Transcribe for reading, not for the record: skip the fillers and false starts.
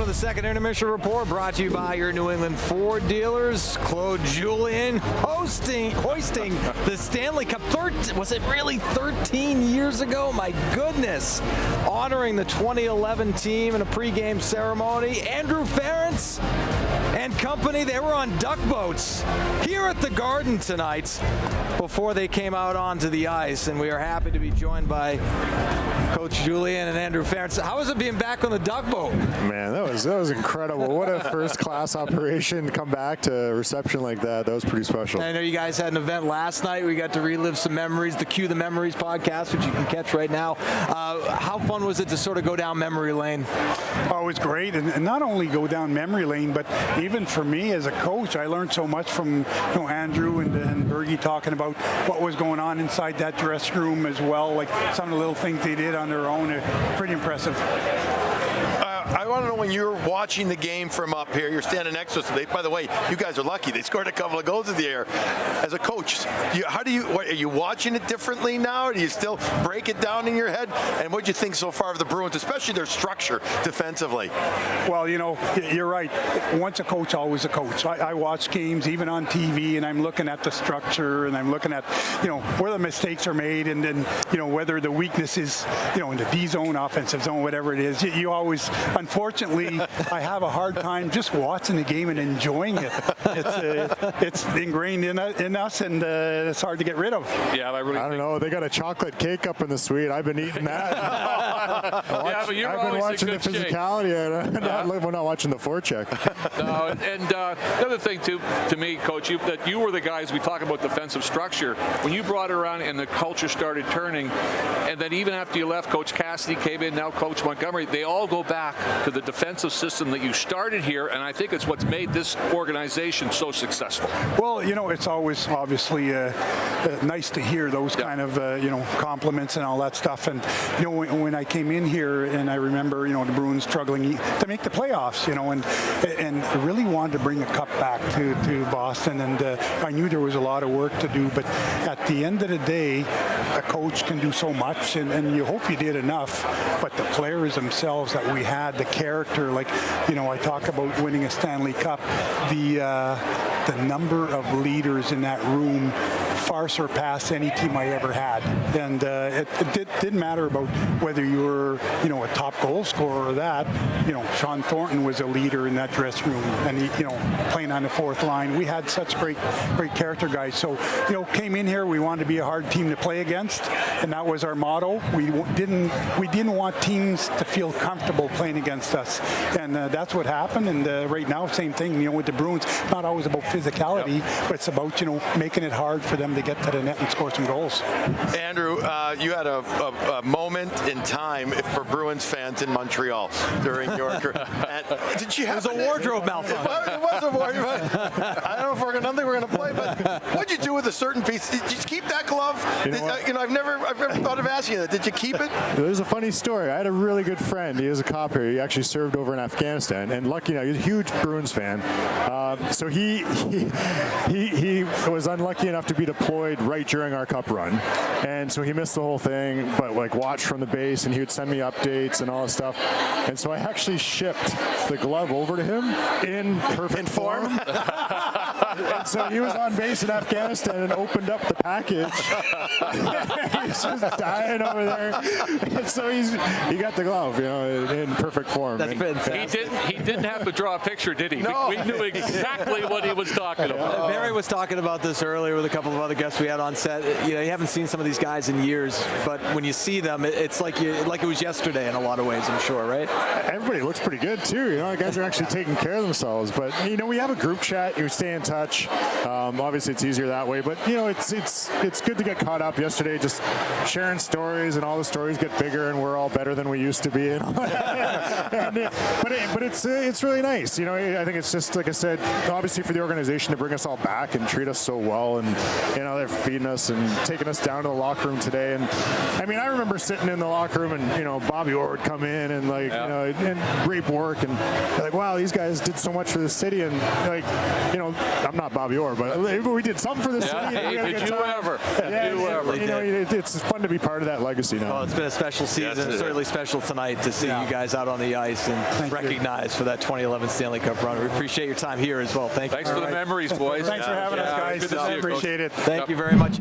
Welcome to the second intermission report, brought to you by your New England Ford dealers. Claude Julien hoisting the Stanley Cup. Was it really 13 years ago? My goodness. Honoring the 2011 team in a pregame ceremony. Andrew Ference and company, they were on duck boats here at the Garden tonight before they came out onto the ice, and we are happy to be joined by Coach Julien and Andrew Ference. How was it being back on the duck boat? Man, that was incredible. What a first-class operation to come back to a reception like that. That was pretty special. I know you guys had an event last night. We got to relive some memories, the Cue the Memories podcast, which you can catch right now. How fun was it to sort of go down memory lane? Oh, it was great, and not only go down memory lane, but even for me as a coach, I learned so much from Andrew and Bergie talking about what was going on inside that dressing room as well, like some of the little things they did on their own. Pretty impressive. I want to know, when you're watching the game from up here, you're standing next to us. By the way, you guys are lucky. They scored a couple of goals in the air. As a coach, are you watching it differently now? Or do you still break it down in your head? And what do you think so far of the Bruins, especially their structure defensively? Well, you're right. Once a coach, always a coach. I watch games even on TV, and I'm looking at the structure, and I'm looking at where the mistakes are made, and then whether the weakness is in the D zone, offensive zone, whatever it is. You always, unfortunately, I have a hard time just watching the game and enjoying it. It's ingrained in us, and it's hard to get rid of. Yeah, I don't know. They got a chocolate cake up in the suite. I've been eating that. Yeah, but I've been watching the physicality. We're not watching the forecheck. No, and the other thing, too, to me, Coach, that you were the guys, we talk about defensive structure. When you brought it around and the culture started turning, and then even after you left, Coach Cassidy came in, now Coach Montgomery, they all go back to the defensive system that you started here, and I think it's what's made this organization so successful. Well, it's always obviously nice to hear those kind of compliments and all that stuff. And when I came in here, and I remember the Bruins struggling to make the playoffs, and really wanted to bring a cup back to Boston, and I knew there was a lot of work to do. But at the end of the day, a coach can do so much, and you hope you did enough. But the players themselves that we had, the character, like I talk about winning a Stanley Cup, the number of leaders in that room far surpassed any team I ever had. And it didn't matter about whether you were a top goal scorer or that. Sean Thornton was a leader in that dressing room, and he playing on the fourth line. We had such great character guys. So came in here, we wanted to be a hard team to play against, and that was our motto. We didn't want teams to feel comfortable playing against us, and that's what happened. And right now, same thing. With the Bruins, not always about physicality, but it's about making it hard for them to get to the net and score some goals. Andrew, you had a moment in time for Bruins fans in Montreal during your career. Did you have a wardrobe malfunction? It was a wardrobe. I don't know if I don't think we're going to play, but what'd you do with a certain piece? Did you keep that glove? I've never thought of asking you that. Did you keep it? There's a funny story. I had a really good friend. He was a cop here. He actually served over in Afghanistan, and lucky he's a huge Bruins fan. So he was unlucky enough to be deployed right during our cup run, and so he missed the whole thing, but watched from the base, and he would send me updates and all this stuff. And so I actually shipped the glove over to him in perfect form. And so he was on base in Afghanistan and opened up the package. He's just dying over there. And so he got the glove, in perfect form. That's fantastic. He didn't have to draw a picture, did he? No. We knew exactly what he was talking about. Barry was talking about this earlier with a couple of other guests we had on set. You haven't seen some of these guys in years, but when you see them, it's like it was yesterday in a lot of ways, I'm sure, right? Everybody looks pretty good too. The guys are actually taking care of themselves. But we have a group chat. You stay in touch. Obviously, it's easier that way. But it's good to get caught up. Yesterday, just sharing stories, and all the stories get bigger, and we're all better than we used to be. But it's really nice. I think it's just, like I said, obviously for the organization to bring us all back and treat us so well, and they're feeding us and taking us down to the locker room today. And I remember sitting in the locker room, and Bobby Orr would come in and and Ray Bork, and like, wow, these guys did so much for the city, and I'm I'm not Bobby Orr, but we did something for the city. Yeah, We had a did good you time. ever? Yeah, Did you ever? you know, it's fun to be part of that legacy now. Well, it's been a special season. Yes, it is. Certainly special tonight to see you guys out on the ice and recognized for that 2011 Stanley Cup run. We appreciate your time here as well. Thank you. Thanks for the memories, boys. Thanks for having us, guys. Good to see you, Coach. Appreciate it. Thank you very much.